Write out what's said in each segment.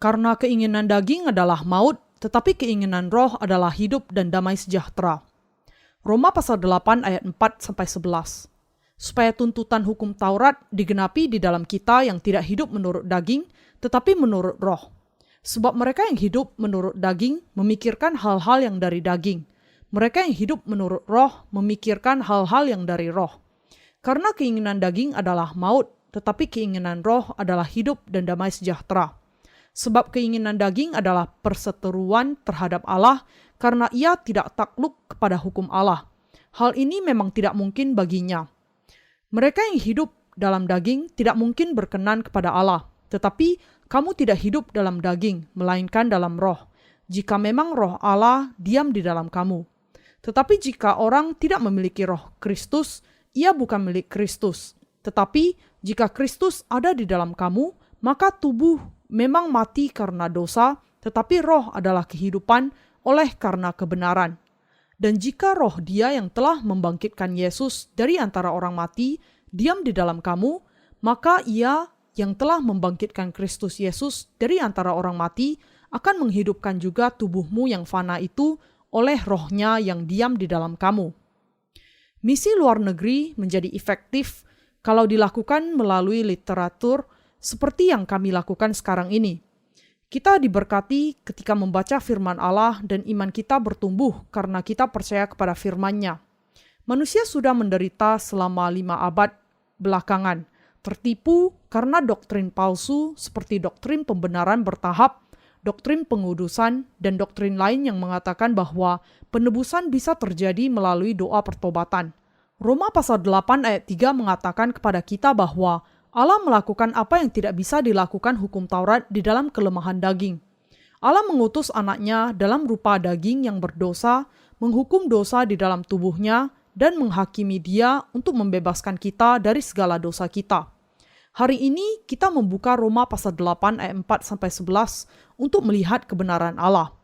Karena keinginan daging adalah maut, tetapi keinginan roh adalah hidup dan damai sejahtera. Roma pasal 8 ayat 4-11. Supaya tuntutan hukum Taurat digenapi di dalam kita yang tidak hidup menurut daging, tetapi menurut roh. Sebab mereka yang hidup menurut daging memikirkan hal-hal yang dari daging. Mereka yang hidup menurut roh memikirkan hal-hal yang dari roh. Karena keinginan daging adalah maut, tetapi keinginan roh adalah hidup dan damai sejahtera. Sebab keinginan daging adalah perseteruan terhadap Allah karena ia tidak takluk kepada hukum Allah. Hal ini memang tidak mungkin baginya. Mereka yang hidup dalam daging tidak mungkin berkenan kepada Allah. Tetapi kamu tidak hidup dalam daging, melainkan dalam roh. Jika memang roh Allah diam di dalam kamu. Tetapi jika orang tidak memiliki roh Kristus, ia bukan milik Kristus. Tetapi jika Kristus ada di dalam kamu, maka tubuh memang mati karena dosa, tetapi roh adalah kehidupan oleh karena kebenaran. Dan jika roh Dia yang telah membangkitkan Yesus dari antara orang mati diam di dalam kamu, maka Ia yang telah membangkitkan Kristus Yesus dari antara orang mati akan menghidupkan juga tubuhmu yang fana itu oleh rohnya yang diam di dalam kamu. Misi luar negeri menjadi efektif kalau dilakukan melalui literatur seperti yang kami lakukan sekarang ini. Kita diberkati ketika membaca firman Allah dan iman kita bertumbuh karena kita percaya kepada firman-Nya. Manusia sudah menderita selama 5 abad belakangan, tertipu karena doktrin palsu seperti doktrin pembenaran bertahap, doktrin pengudusan, dan doktrin lain yang mengatakan bahwa penebusan bisa terjadi melalui doa pertobatan. Roma pasal 8 ayat 3 mengatakan kepada kita bahwa Allah melakukan apa yang tidak bisa dilakukan hukum Taurat di dalam kelemahan daging. Allah mengutus anaknya dalam rupa daging yang berdosa, menghukum dosa di dalam tubuhnya, dan menghakimi dia untuk membebaskan kita dari segala dosa kita. Hari ini kita membuka Roma pasal 8 ayat 4-11 untuk melihat kebenaran Allah.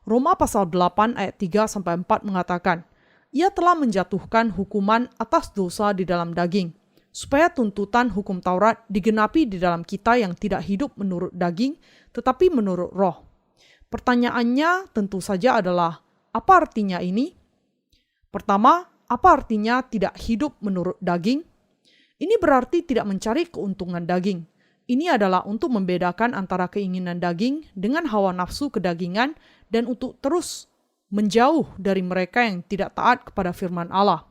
Roma pasal 8 ayat 3-4 mengatakan, Ia telah menjatuhkan hukuman atas dosa di dalam daging, supaya tuntutan hukum Taurat digenapi di dalam kita yang tidak hidup menurut daging, tetapi menurut roh. Pertanyaannya tentu saja adalah, apa artinya ini? Pertama, apa artinya tidak hidup menurut daging? Ini berarti tidak mencari keuntungan daging. Ini adalah untuk membedakan antara keinginan daging dengan hawa nafsu kedagingan dan untuk terus menjauh dari mereka yang tidak taat kepada firman Allah.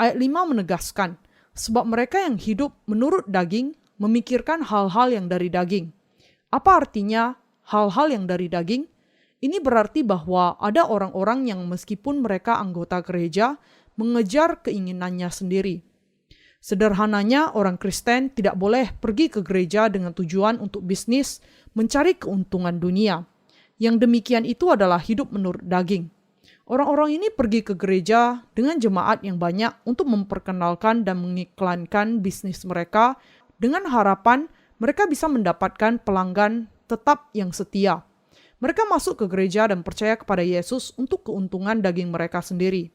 Ayat 5 menegaskan, sebab mereka yang hidup menurut daging memikirkan hal-hal yang dari daging. Apa artinya hal-hal yang dari daging? Ini berarti bahwa ada orang-orang yang meskipun mereka anggota gereja, mengejar keinginannya sendiri. Sederhananya, orang Kristen tidak boleh pergi ke gereja dengan tujuan untuk bisnis, mencari keuntungan dunia. Yang demikian itu adalah hidup menurut daging. Orang-orang ini pergi ke gereja dengan jemaat yang banyak untuk memperkenalkan dan mengiklankan bisnis mereka dengan harapan mereka bisa mendapatkan pelanggan tetap yang setia. Mereka masuk ke gereja dan percaya kepada Yesus untuk keuntungan daging mereka sendiri.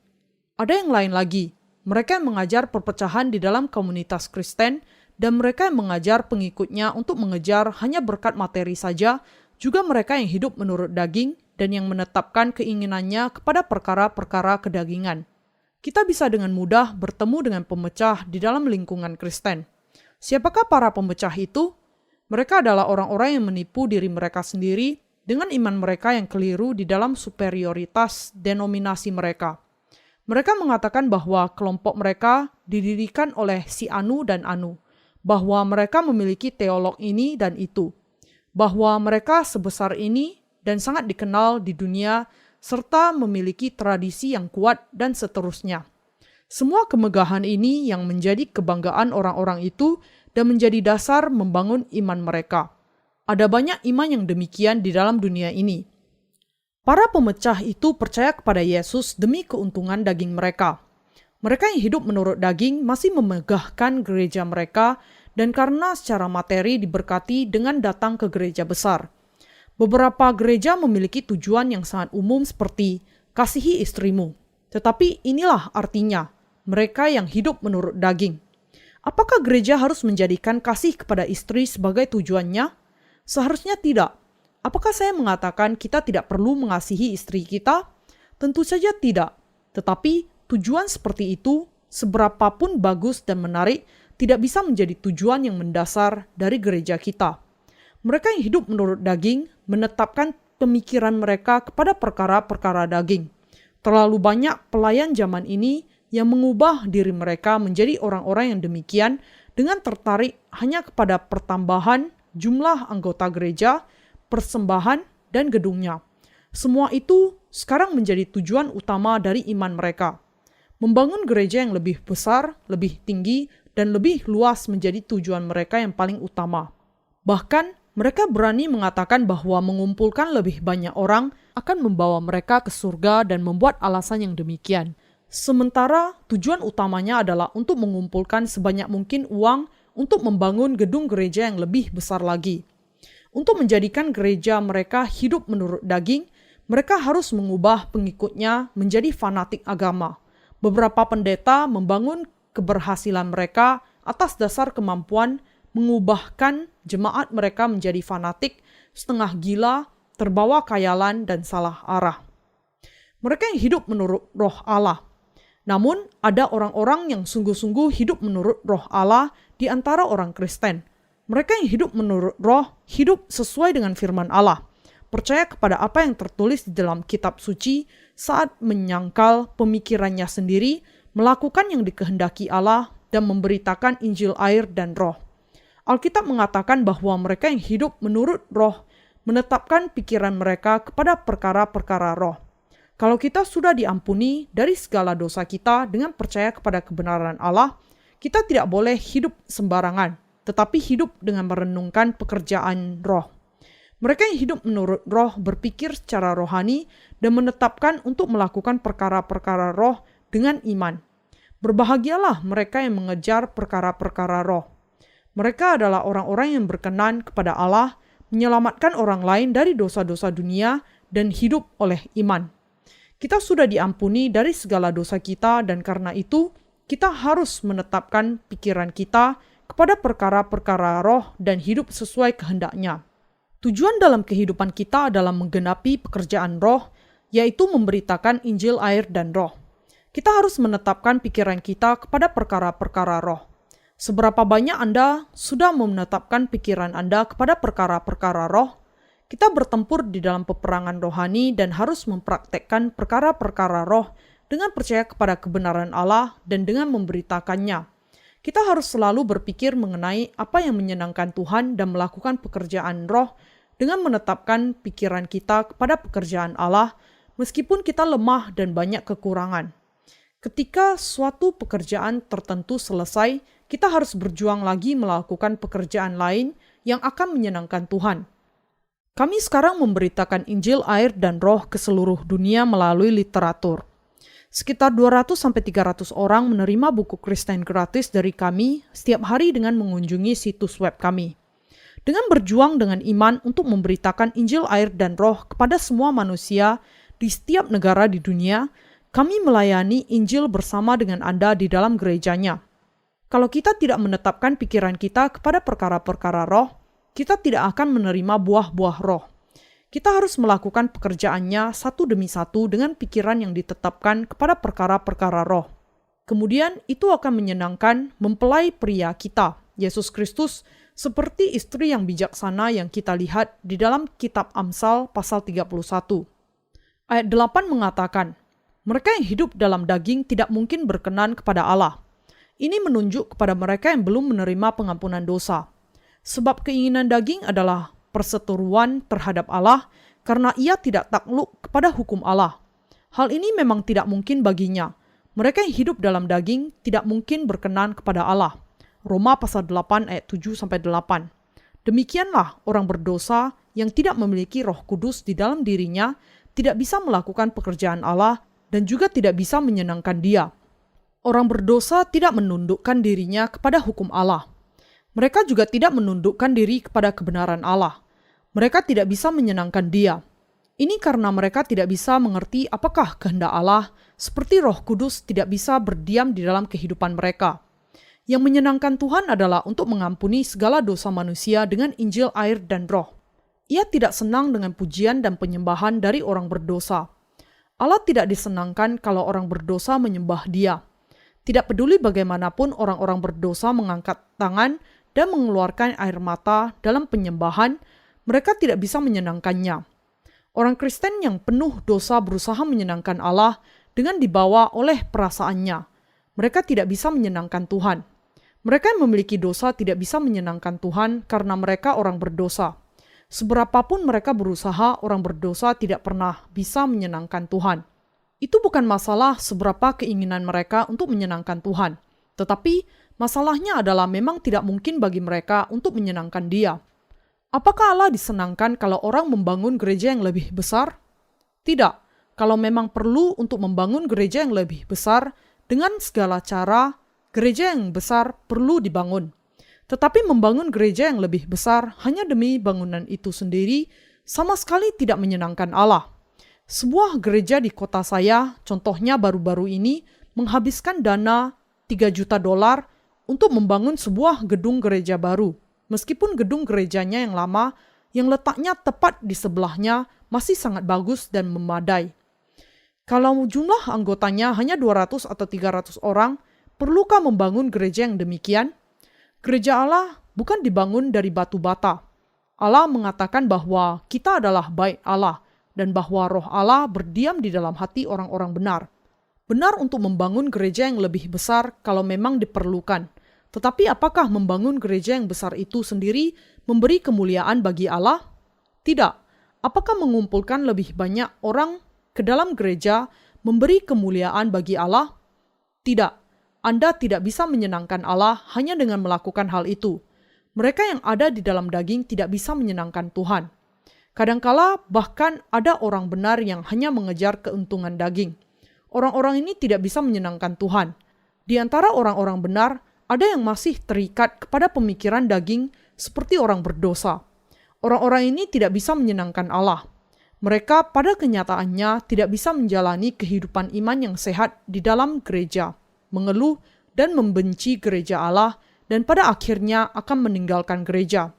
Ada yang lain lagi, mereka yang mengajar perpecahan di dalam komunitas Kristen dan mereka yang mengajar pengikutnya untuk mengejar hanya berkat materi saja, juga mereka yang hidup menurut daging dan yang menetapkan keinginannya kepada perkara-perkara kedagingan. Kita bisa dengan mudah bertemu dengan pemecah di dalam lingkungan Kristen. Siapakah para pemecah itu? Mereka adalah orang-orang yang menipu diri mereka sendiri dengan iman mereka yang keliru di dalam superioritas denominasi mereka. Mereka mengatakan bahwa kelompok mereka didirikan oleh si Anu dan Anu, bahwa mereka memiliki teolog ini dan itu, bahwa mereka sebesar ini dan sangat dikenal di dunia, serta memiliki tradisi yang kuat dan seterusnya. Semua kemegahan ini yang menjadi kebanggaan orang-orang itu dan menjadi dasar membangun iman mereka. Ada banyak iman yang demikian di dalam dunia ini. Para pemecah itu percaya kepada Yesus demi keuntungan daging mereka. Mereka yang hidup menurut daging masih memegahkan gereja mereka dan karena secara materi diberkati dengan datang ke gereja besar. Beberapa gereja memiliki tujuan yang sangat umum seperti kasihi istrimu. Tetapi inilah artinya, mereka yang hidup menurut daging. Apakah gereja harus menjadikan kasih kepada istri sebagai tujuannya? Seharusnya tidak. Apakah saya mengatakan kita tidak perlu mengasihi istri kita? Tentu saja tidak. Tetapi tujuan seperti itu, seberapapun bagus dan menarik, tidak bisa menjadi tujuan yang mendasar dari gereja kita. Mereka yang hidup menurut daging menetapkan pemikiran mereka kepada perkara-perkara daging. Terlalu banyak pelayan zaman ini yang mengubah diri mereka menjadi orang-orang yang demikian dengan tertarik hanya kepada pertambahan jumlah anggota gereja, persembahan, dan gedungnya. Semua itu sekarang menjadi tujuan utama dari iman mereka. Membangun gereja yang lebih besar, lebih tinggi, dan lebih luas menjadi tujuan mereka yang paling utama. Bahkan, mereka berani mengatakan bahwa mengumpulkan lebih banyak orang akan membawa mereka ke surga dan membuat alasan yang demikian. Sementara tujuan utamanya adalah untuk mengumpulkan sebanyak mungkin uang untuk membangun gedung gereja yang lebih besar lagi. Untuk menjadikan gereja mereka hidup menurut daging, mereka harus mengubah pengikutnya menjadi fanatik agama. Beberapa pendeta membangun keberhasilan mereka atas dasar kemampuan mengubahkan jemaat mereka menjadi fanatik, setengah gila, terbawa khayalan, dan salah arah. Mereka yang hidup menurut roh Allah. Namun, ada orang-orang yang sungguh-sungguh hidup menurut roh Allah di antara orang Kristen. Mereka yang hidup menurut roh, hidup sesuai dengan firman Allah. Percaya kepada apa yang tertulis di dalam kitab suci saat menyangkal pemikirannya sendiri, melakukan yang dikehendaki Allah, dan memberitakan Injil air dan roh. Alkitab mengatakan bahwa mereka yang hidup menurut roh menetapkan pikiran mereka kepada perkara-perkara roh. Kalau kita sudah diampuni dari segala dosa kita dengan percaya kepada kebenaran Allah, kita tidak boleh hidup sembarangan, tetapi hidup dengan merenungkan pekerjaan roh. Mereka yang hidup menurut roh berpikir secara rohani dan menetapkan untuk melakukan perkara-perkara roh dengan iman. Berbahagialah mereka yang mengejar perkara-perkara roh. Mereka adalah orang-orang yang berkenan kepada Allah, menyelamatkan orang lain dari dosa-dosa dunia, dan hidup oleh iman. Kita sudah diampuni dari segala dosa kita, dan karena itu, kita harus menetapkan pikiran kita kepada perkara-perkara roh dan hidup sesuai kehendaknya. Tujuan dalam kehidupan kita adalah menggenapi pekerjaan roh, yaitu memberitakan Injil air dan roh. Kita harus menetapkan pikiran kita kepada perkara-perkara roh. Seberapa banyak Anda sudah menetapkan pikiran Anda kepada perkara-perkara roh? Kita bertempur di dalam peperangan rohani dan harus mempraktekkan perkara-perkara roh dengan percaya kepada kebenaran Allah dan dengan memberitakannya. Kita harus selalu berpikir mengenai apa yang menyenangkan Tuhan dan melakukan pekerjaan roh dengan menetapkan pikiran kita kepada pekerjaan Allah, meskipun kita lemah dan banyak kekurangan. Ketika suatu pekerjaan tertentu selesai, kita harus berjuang lagi melakukan pekerjaan lain yang akan menyenangkan Tuhan. Kami sekarang memberitakan Injil air dan roh ke seluruh dunia melalui literatur. Sekitar 200-300 orang menerima buku Kristen gratis dari kami setiap hari dengan mengunjungi situs web kami. Dengan berjuang dengan iman untuk memberitakan Injil air dan roh kepada semua manusia di setiap negara di dunia, kami melayani Injil bersama dengan Anda di dalam gerejanya. Kalau kita tidak menetapkan pikiran kita kepada perkara-perkara roh, kita tidak akan menerima buah-buah roh. Kita harus melakukan pekerjaannya satu demi satu dengan pikiran yang ditetapkan kepada perkara-perkara roh. Kemudian itu akan menyenangkan mempelai pria kita, Yesus Kristus, seperti istri yang bijaksana yang kita lihat di dalam kitab Amsal pasal 31. Ayat 8 mengatakan, mereka yang hidup dalam daging tidak mungkin berkenan kepada Allah. Ini menunjuk kepada mereka yang belum menerima pengampunan dosa. Sebab keinginan daging adalah perseteruan terhadap Allah karena ia tidak takluk kepada hukum Allah. Hal ini memang tidak mungkin baginya. Mereka yang hidup dalam daging tidak mungkin berkenan kepada Allah. Roma pasal 8 ayat 7-8. Demikianlah orang berdosa yang tidak memiliki Roh Kudus di dalam dirinya tidak bisa melakukan pekerjaan Allah dan juga tidak bisa menyenangkan Dia. Orang berdosa tidak menundukkan dirinya kepada hukum Allah. Mereka juga tidak menundukkan diri kepada kebenaran Allah. Mereka tidak bisa menyenangkan Dia. Ini karena mereka tidak bisa mengerti apakah kehendak Allah, seperti Roh Kudus tidak bisa berdiam di dalam kehidupan mereka. Yang menyenangkan Tuhan adalah untuk mengampuni segala dosa manusia dengan Injil air dan roh. Ia tidak senang dengan pujian dan penyembahan dari orang berdosa. Allah tidak disenangkan kalau orang berdosa menyembah Dia. Tidak peduli bagaimanapun orang-orang berdosa mengangkat tangan dan mengeluarkan air mata dalam penyembahan, mereka tidak bisa menyenangkannya. Orang Kristen yang penuh dosa berusaha menyenangkan Allah dengan dibawa oleh perasaannya. Mereka tidak bisa menyenangkan Tuhan. Mereka yang memiliki dosa tidak bisa menyenangkan Tuhan karena mereka orang berdosa. Seberapapun mereka berusaha, orang berdosa tidak pernah bisa menyenangkan Tuhan. Itu bukan masalah seberapa keinginan mereka untuk menyenangkan Tuhan. Tetapi masalahnya adalah memang tidak mungkin bagi mereka untuk menyenangkan Dia. Apakah Allah disenangkan kalau orang membangun gereja yang lebih besar? Tidak. Kalau memang perlu untuk membangun gereja yang lebih besar, dengan segala cara, gereja yang besar perlu dibangun. Tetapi membangun gereja yang lebih besar hanya demi bangunan itu sendiri sama sekali tidak menyenangkan Allah. Sebuah gereja di kota saya, contohnya baru-baru ini, menghabiskan dana $3 juta untuk membangun sebuah gedung gereja baru. Meskipun gedung gerejanya yang lama, yang letaknya tepat di sebelahnya, masih sangat bagus dan memadai. Kalau jumlah anggotanya hanya 200 atau 300 orang, perlukah membangun gereja yang demikian? Gereja Allah bukan dibangun dari batu bata. Allah mengatakan bahwa kita adalah bait Allah dan bahwa roh Allah berdiam di dalam hati orang-orang benar. Benar untuk membangun gereja yang lebih besar kalau memang diperlukan. Tetapi apakah membangun gereja yang besar itu sendiri memberi kemuliaan bagi Allah? Tidak. Apakah mengumpulkan lebih banyak orang ke dalam gereja memberi kemuliaan bagi Allah? Tidak. Anda tidak bisa menyenangkan Allah hanya dengan melakukan hal itu. Mereka yang ada di dalam daging tidak bisa menyenangkan Tuhan. Kadangkala bahkan ada orang benar yang hanya mengejar keuntungan daging. Orang-orang ini tidak bisa menyenangkan Tuhan. Di antara orang-orang benar, ada yang masih terikat kepada pemikiran daging seperti orang berdosa. Orang-orang ini tidak bisa menyenangkan Allah. Mereka pada kenyataannya tidak bisa menjalani kehidupan iman yang sehat di dalam gereja, mengeluh dan membenci gereja Allah, dan pada akhirnya akan meninggalkan gereja.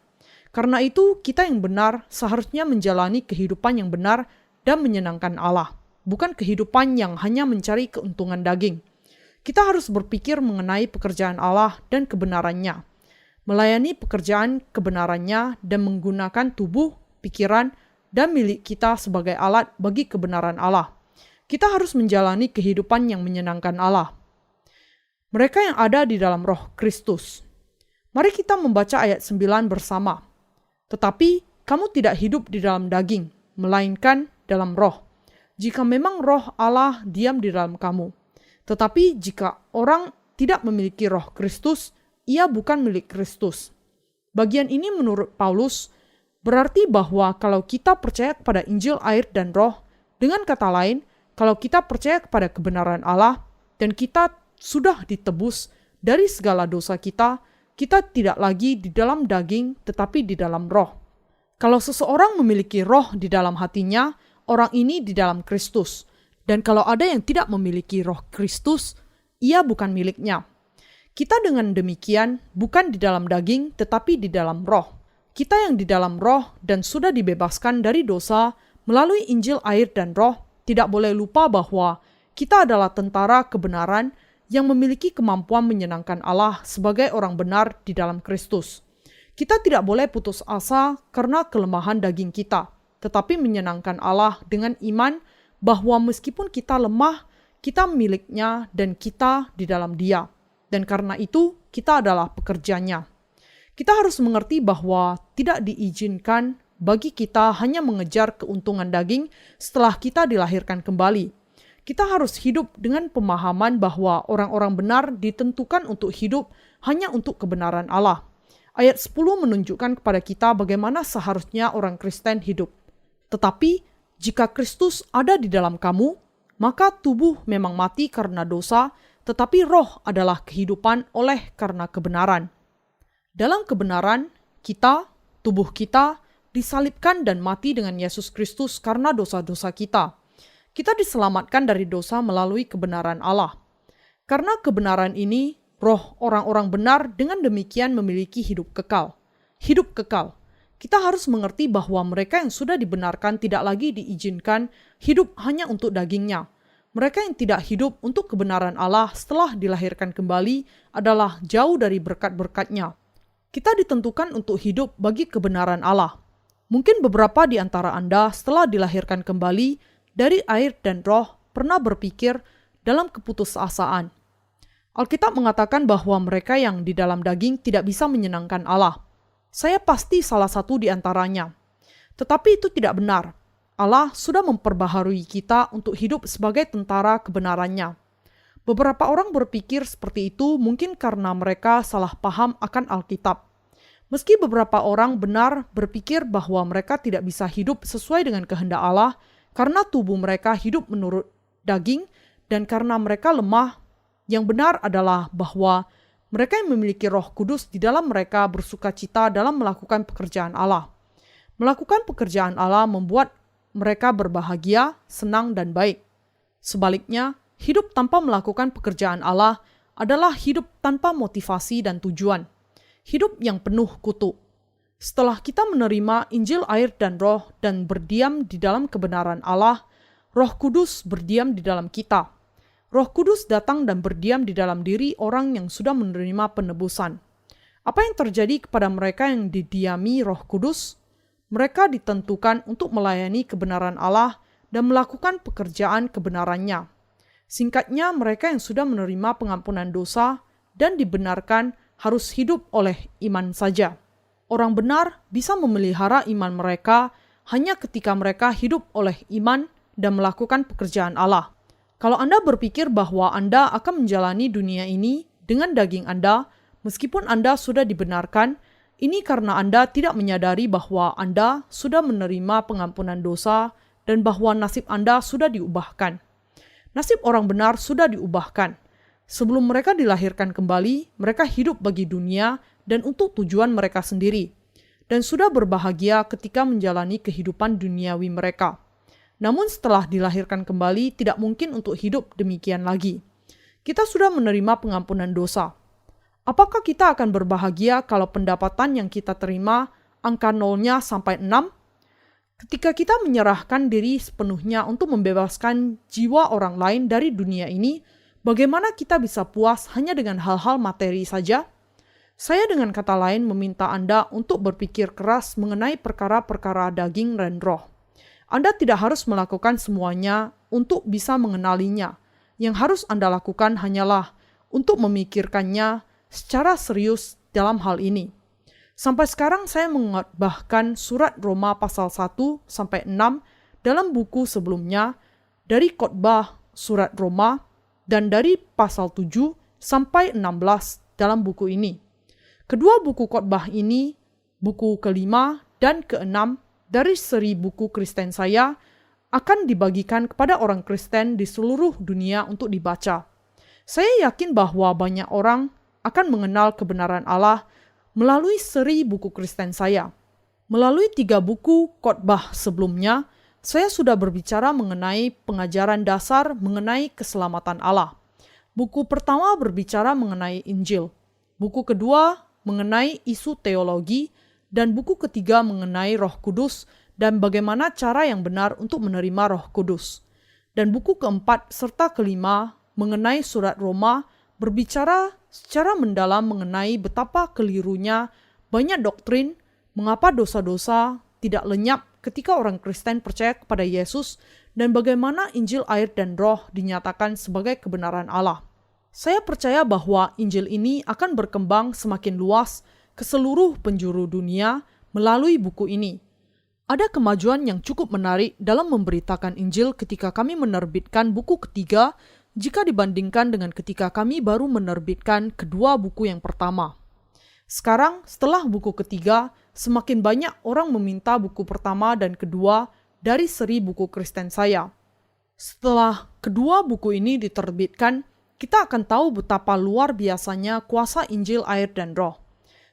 Karena itu, kita yang benar seharusnya menjalani kehidupan yang benar dan menyenangkan Allah, bukan kehidupan yang hanya mencari keuntungan daging. Kita harus berpikir mengenai pekerjaan Allah dan kebenarannya, melayani pekerjaan kebenarannya dan menggunakan tubuh, pikiran, dan milik kita sebagai alat bagi kebenaran Allah. Kita harus menjalani kehidupan yang menyenangkan Allah. Mereka yang ada di dalam roh Kristus. Mari kita membaca ayat 9 bersama. Tetapi kamu tidak hidup di dalam daging, melainkan dalam roh. Jika memang roh Allah diam di dalam kamu. Tetapi jika orang tidak memiliki roh Kristus, ia bukan milik Kristus. Bagian ini menurut Paulus berarti bahwa kalau kita percaya kepada Injil, air, dan roh, dengan kata lain, kalau kita percaya kepada kebenaran Allah, dan kita sudah ditebus dari segala dosa kita, kita tidak lagi di dalam daging tetapi di dalam roh. Kalau seseorang memiliki roh di dalam hatinya, orang ini di dalam Kristus. Dan kalau ada yang tidak memiliki roh Kristus, ia bukan miliknya. Kita dengan demikian bukan di dalam daging tetapi di dalam roh. Kita yang di dalam roh dan sudah dibebaskan dari dosa melalui Injil, air, dan roh, tidak boleh lupa bahwa kita adalah tentara kebenaran yang memiliki kemampuan menyenangkan Allah sebagai orang benar di dalam Kristus. Kita tidak boleh putus asa karena kelemahan daging kita, tetapi menyenangkan Allah dengan iman bahwa meskipun kita lemah, kita miliknya dan kita di dalam Dia. Dan karena itu, kita adalah pekerjanya. Kita harus mengerti bahwa tidak diizinkan bagi kita hanya mengejar keuntungan daging setelah kita dilahirkan kembali. Kita harus hidup dengan pemahaman bahwa orang-orang benar ditentukan untuk hidup hanya untuk kebenaran Allah. Ayat 10 menunjukkan kepada kita bagaimana seharusnya orang Kristen hidup. Tetapi, jika Kristus ada di dalam kamu, maka tubuh memang mati karena dosa, tetapi roh adalah kehidupan oleh karena kebenaran. Dalam kebenaran, kita, tubuh kita, disalibkan dan mati dengan Yesus Kristus karena dosa-dosa kita. Kita diselamatkan dari dosa melalui kebenaran Allah. Karena kebenaran ini, roh orang-orang benar dengan demikian memiliki hidup kekal. Hidup kekal. Kita harus mengerti bahwa mereka yang sudah dibenarkan tidak lagi diizinkan hidup hanya untuk dagingnya. Mereka yang tidak hidup untuk kebenaran Allah setelah dilahirkan kembali adalah jauh dari berkat-berkat-Nya. Kita ditentukan untuk hidup bagi kebenaran Allah. Mungkin beberapa di antara Anda setelah dilahirkan kembali dari air dan roh pernah berpikir dalam keputusasaan. Alkitab mengatakan bahwa mereka yang di dalam daging tidak bisa menyenangkan Allah. Saya pasti salah satu di antaranya. Tetapi itu tidak benar. Allah sudah memperbaharui kita untuk hidup sebagai tentara kebenarannya. Beberapa orang berpikir seperti itu mungkin karena mereka salah paham akan Alkitab. Meski beberapa orang benar berpikir bahwa mereka tidak bisa hidup sesuai dengan kehendak Allah karena tubuh mereka hidup menurut daging dan karena mereka lemah, yang benar adalah bahwa mereka yang memiliki Roh Kudus di dalam mereka bersuka cita dalam melakukan pekerjaan Allah. Melakukan pekerjaan Allah membuat mereka berbahagia, senang, dan baik. Sebaliknya, hidup tanpa melakukan pekerjaan Allah adalah hidup tanpa motivasi dan tujuan. Hidup yang penuh kutuk. Setelah kita menerima Injil air dan roh dan berdiam di dalam kebenaran Allah, Roh Kudus berdiam di dalam kita. Roh Kudus datang dan berdiam di dalam diri orang yang sudah menerima penebusan. Apa yang terjadi kepada mereka yang didiami Roh Kudus? Mereka ditentukan untuk melayani kebenaran Allah dan melakukan pekerjaan kebenarannya. Singkatnya, mereka yang sudah menerima pengampunan dosa dan dibenarkan harus hidup oleh iman saja. Orang benar bisa memelihara iman mereka hanya ketika mereka hidup oleh iman dan melakukan pekerjaan Allah. Kalau Anda berpikir bahwa Anda akan menjalani dunia ini dengan daging Anda, meskipun Anda sudah dibenarkan, ini karena Anda tidak menyadari bahwa Anda sudah menerima pengampunan dosa dan bahwa nasib Anda sudah diubahkan. Nasib orang benar sudah diubahkan. Sebelum mereka dilahirkan kembali, mereka hidup bagi dunia dan untuk tujuan mereka sendiri, dan sudah berbahagia ketika menjalani kehidupan duniawi mereka. Namun setelah dilahirkan kembali, tidak mungkin untuk hidup demikian lagi. Kita sudah menerima pengampunan dosa. Apakah kita akan berbahagia kalau pendapatan yang kita terima angka nolnya sampai 6? Ketika kita menyerahkan diri sepenuhnya untuk membebaskan jiwa orang lain dari dunia ini, bagaimana kita bisa puas hanya dengan hal-hal materi saja? Saya dengan kata lain meminta Anda untuk berpikir keras mengenai perkara-perkara daging dan roh. Anda tidak harus melakukan semuanya untuk bisa mengenalinya. Yang harus Anda lakukan hanyalah untuk memikirkannya secara serius dalam hal ini. Sampai sekarang saya mengkhotbahkan surat Roma pasal 1-6 dalam buku sebelumnya, dari khotbah surat Roma, dan dari pasal 7-16 dalam buku ini. Kedua buku khotbah ini, buku kelima dan keenam, dari seri buku Kristen saya akan dibagikan kepada orang Kristen di seluruh dunia untuk dibaca. Saya yakin bahwa banyak orang akan mengenal kebenaran Allah melalui seri buku Kristen saya. Melalui 3 buku khotbah sebelumnya, saya sudah berbicara mengenai pengajaran dasar mengenai keselamatan Allah. Buku pertama berbicara mengenai Injil. Buku kedua mengenai isu teologi. Dan buku ketiga mengenai Roh Kudus dan bagaimana cara yang benar untuk menerima Roh Kudus. Dan buku keempat serta kelima mengenai surat Roma berbicara secara mendalam mengenai betapa kelirunya banyak doktrin, mengapa dosa-dosa tidak lenyap ketika orang Kristen percaya kepada Yesus, dan bagaimana Injil air dan roh dinyatakan sebagai kebenaran Allah. Saya percaya bahwa Injil ini akan berkembang semakin luas ke seluruh penjuru dunia melalui buku ini. Ada kemajuan yang cukup menarik dalam memberitakan Injil ketika kami menerbitkan buku ketiga jika dibandingkan dengan ketika kami baru menerbitkan kedua buku yang pertama. Sekarang, setelah buku ketiga, semakin banyak orang meminta buku pertama dan kedua dari seri buku Kristen saya. Setelah kedua buku ini diterbitkan, kita akan tahu betapa luar biasanya kuasa Injil air dan roh.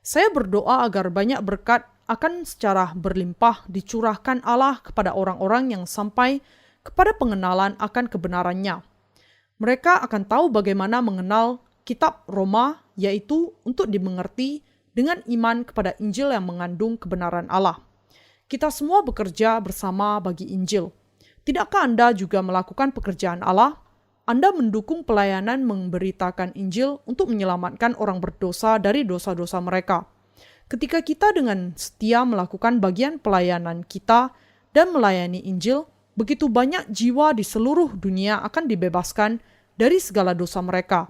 Saya berdoa agar banyak berkat akan secara berlimpah dicurahkan Allah kepada orang-orang yang sampai kepada pengenalan akan kebenarannya. Mereka akan tahu bagaimana mengenal kitab Roma, yaitu untuk dimengerti dengan iman kepada Injil yang mengandung kebenaran Allah. Kita semua bekerja bersama bagi Injil. Tidakkah Anda juga melakukan pekerjaan Allah? Anda mendukung pelayanan memberitakan Injil untuk menyelamatkan orang berdosa dari dosa-dosa mereka. Ketika kita dengan setia melakukan bagian pelayanan kita dan melayani Injil, begitu banyak jiwa di seluruh dunia akan dibebaskan dari segala dosa mereka.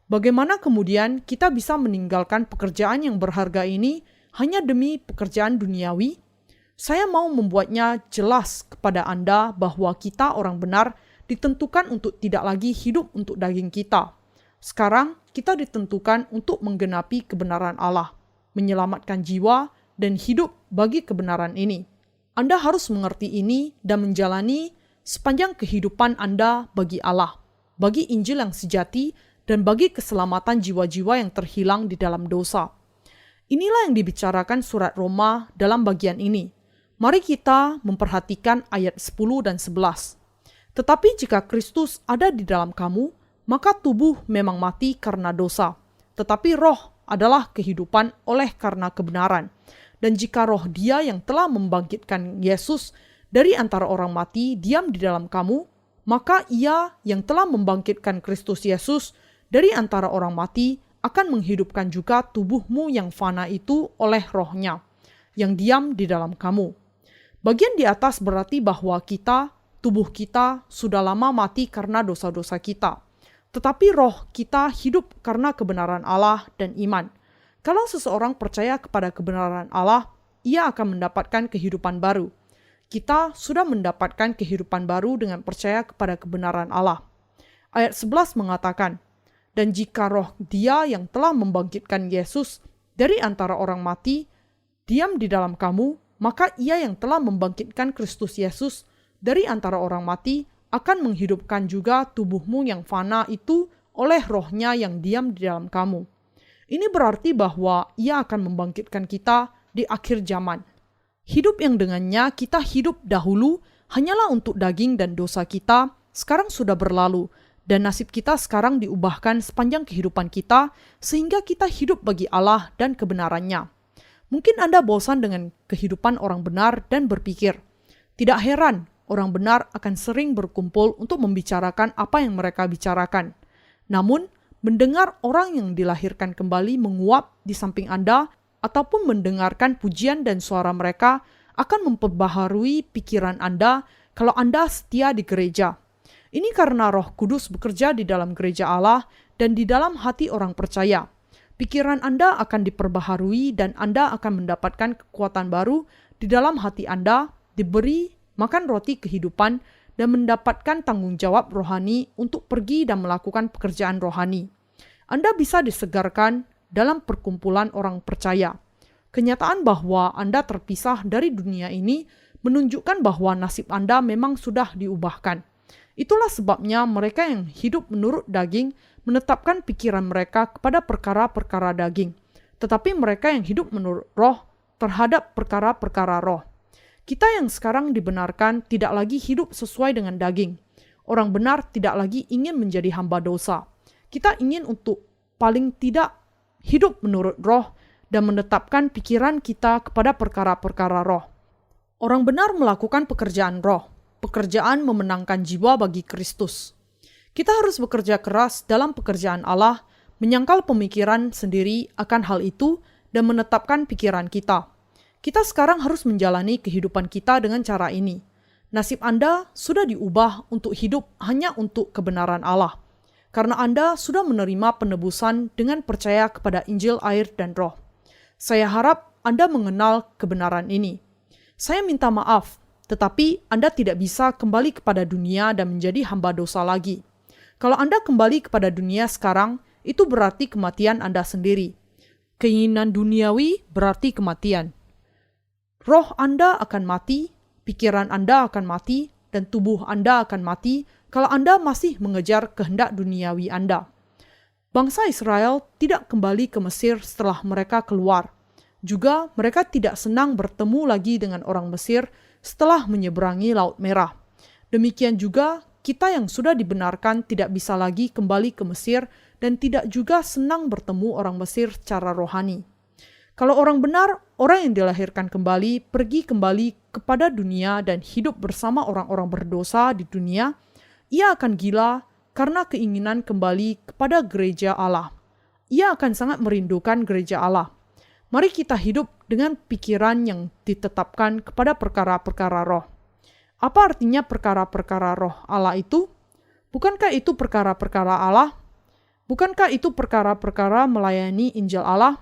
Bagaimana kemudian kita bisa meninggalkan pekerjaan yang berharga ini hanya demi pekerjaan duniawi? Saya mau membuatnya jelas kepada Anda bahwa kita orang benar ditentukan untuk tidak lagi hidup untuk daging kita. Sekarang kita ditentukan untuk menggenapi kebenaran Allah, menyelamatkan jiwa dan hidup bagi kebenaran ini. Anda harus mengerti ini dan menjalani sepanjang kehidupan Anda bagi Allah, bagi Injil yang sejati, dan bagi keselamatan jiwa-jiwa yang terhilang di dalam dosa. Inilah yang dibicarakan surat Roma dalam bagian ini. Mari kita memperhatikan ayat 10 dan 11. Tetapi jika Kristus ada di dalam kamu, maka tubuh memang mati karena dosa, tetapi roh adalah kehidupan oleh karena kebenaran. Dan jika roh Dia yang telah membangkitkan Yesus dari antara orang mati diam di dalam kamu, maka Ia yang telah membangkitkan Kristus Yesus dari antara orang mati akan menghidupkan juga tubuhmu yang fana itu oleh roh-Nya, yang diam di dalam kamu. Bagian di atas berarti bahwa tubuh kita sudah lama mati karena dosa-dosa kita. Tetapi roh kita hidup karena kebenaran Allah dan iman. Kalau seseorang percaya kepada kebenaran Allah, ia akan mendapatkan kehidupan baru. Kita sudah mendapatkan kehidupan baru dengan percaya kepada kebenaran Allah. Ayat 11 mengatakan, dan jika roh Dia yang telah membangkitkan Yesus dari antara orang mati diam di dalam kamu, maka Ia yang telah membangkitkan Kristus Yesus dari antara orang mati akan menghidupkan juga tubuhmu yang fana itu oleh roh-Nya yang diam di dalam kamu. Ini berarti bahwa Ia akan membangkitkan kita di akhir zaman. Hidup yang dengannya kita hidup dahulu hanyalah untuk daging dan dosa kita sekarang sudah berlalu, dan nasib kita sekarang diubahkan sepanjang kehidupan kita sehingga kita hidup bagi Allah dan kebenarannya. Mungkin Anda bosan dengan kehidupan orang benar dan berpikir, tidak heran orang benar akan sering berkumpul untuk membicarakan apa yang mereka bicarakan. Namun, mendengar orang yang dilahirkan kembali menguap di samping Anda ataupun mendengarkan pujian dan suara mereka akan memperbaharui pikiran Anda kalau Anda setia di gereja. Ini karena Roh Kudus bekerja di dalam gereja Allah dan di dalam hati orang percaya. Pikiran Anda akan diperbaharui dan Anda akan mendapatkan kekuatan baru di dalam hati Anda, diberi makan roti kehidupan, dan mendapatkan tanggung jawab rohani untuk pergi dan melakukan pekerjaan rohani. Anda bisa disegarkan dalam perkumpulan orang percaya. Kenyataan bahwa Anda terpisah dari dunia ini menunjukkan bahwa nasib Anda memang sudah diubahkan. Itulah sebabnya mereka yang hidup menurut daging menetapkan pikiran mereka kepada perkara-perkara daging, tetapi mereka yang hidup menurut roh terhadap perkara-perkara roh. Kita yang sekarang dibenarkan tidak lagi hidup sesuai dengan daging. Orang benar tidak lagi ingin menjadi hamba dosa. Kita ingin untuk paling tidak hidup menurut roh dan menetapkan pikiran kita kepada perkara-perkara roh. Orang benar melakukan pekerjaan roh, pekerjaan memenangkan jiwa bagi Kristus. Kita harus bekerja keras dalam pekerjaan Allah, menyangkal pemikiran sendiri akan hal itu dan menetapkan pikiran kita. Kita sekarang harus menjalani kehidupan kita dengan cara ini. Nasib Anda sudah diubah untuk hidup hanya untuk kebenaran Allah. Karena Anda sudah menerima penebusan dengan percaya kepada Injil, air, dan roh. Saya harap Anda mengenal kebenaran ini. Saya minta maaf, tetapi Anda tidak bisa kembali kepada dunia dan menjadi hamba dosa lagi. Kalau Anda kembali kepada dunia sekarang, itu berarti kematian Anda sendiri. Keinginan duniawi berarti kematian. Roh Anda akan mati, pikiran Anda akan mati, dan tubuh Anda akan mati kalau Anda masih mengejar kehendak duniawi Anda. Bangsa Israel tidak kembali ke Mesir setelah mereka keluar. Juga mereka tidak senang bertemu lagi dengan orang Mesir setelah menyeberangi Laut Merah. Demikian juga kita yang sudah dibenarkan tidak bisa lagi kembali ke Mesir dan tidak juga senang bertemu orang Mesir secara rohani. Kalau orang benar, orang yang dilahirkan kembali, pergi kembali kepada dunia dan hidup bersama orang-orang berdosa di dunia, ia akan gila karena keinginan kembali kepada gereja Allah. Ia akan sangat merindukan gereja Allah. Mari kita hidup dengan pikiran yang ditetapkan kepada perkara-perkara roh. Apa artinya perkara-perkara roh Allah itu? Bukankah itu perkara-perkara Allah? Bukankah itu perkara-perkara melayani Injil Allah?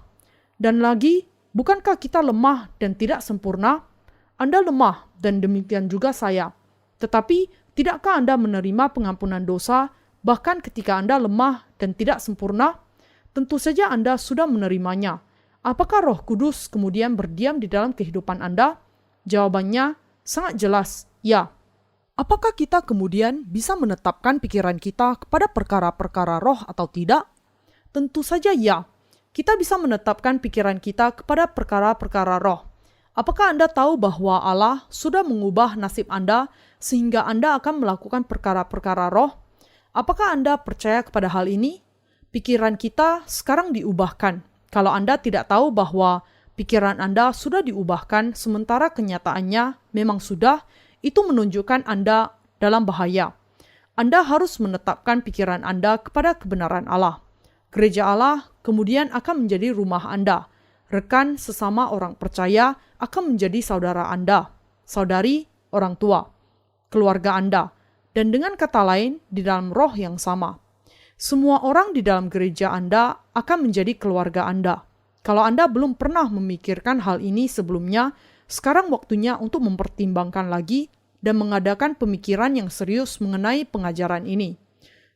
Dan lagi, bukankah kita lemah dan tidak sempurna? Anda lemah dan demikian juga saya. Tetapi, tidakkah Anda menerima pengampunan dosa bahkan ketika Anda lemah dan tidak sempurna? Tentu saja Anda sudah menerimanya. Apakah Roh Kudus kemudian berdiam di dalam kehidupan Anda? Jawabannya sangat jelas, ya. Apakah kita kemudian bisa menetapkan pikiran kita kepada perkara-perkara roh atau tidak? Tentu saja ya. Kita bisa menetapkan pikiran kita kepada perkara-perkara roh. Apakah Anda tahu bahwa Allah sudah mengubah nasib Anda sehingga Anda akan melakukan perkara-perkara roh? Apakah Anda percaya kepada hal ini? Pikiran kita sekarang diubahkan. Kalau Anda tidak tahu bahwa pikiran Anda sudah diubahkan sementara kenyataannya memang sudah, itu menunjukkan Anda dalam bahaya. Anda harus menetapkan pikiran Anda kepada kebenaran Allah. Gereja Allah kemudian akan menjadi rumah Anda. Rekan sesama orang percaya akan menjadi saudara Anda, saudari, orang tua, keluarga Anda, dan dengan kata lain di dalam roh yang sama. Semua orang di dalam gereja Anda akan menjadi keluarga Anda. Kalau Anda belum pernah memikirkan hal ini sebelumnya, sekarang waktunya untuk mempertimbangkan lagi dan mengadakan pemikiran yang serius mengenai pengajaran ini.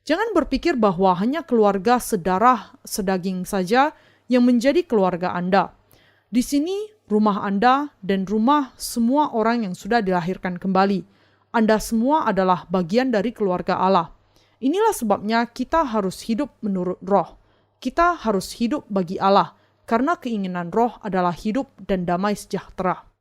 Jangan berpikir bahwa hanya keluarga sedarah, sedaging saja yang menjadi keluarga Anda. Di sini, rumah Anda dan rumah semua orang yang sudah dilahirkan kembali. Anda semua adalah bagian dari keluarga Allah. Inilah sebabnya kita harus hidup menurut roh. Kita harus hidup bagi Allah, karena keinginan roh adalah hidup dan damai sejahtera.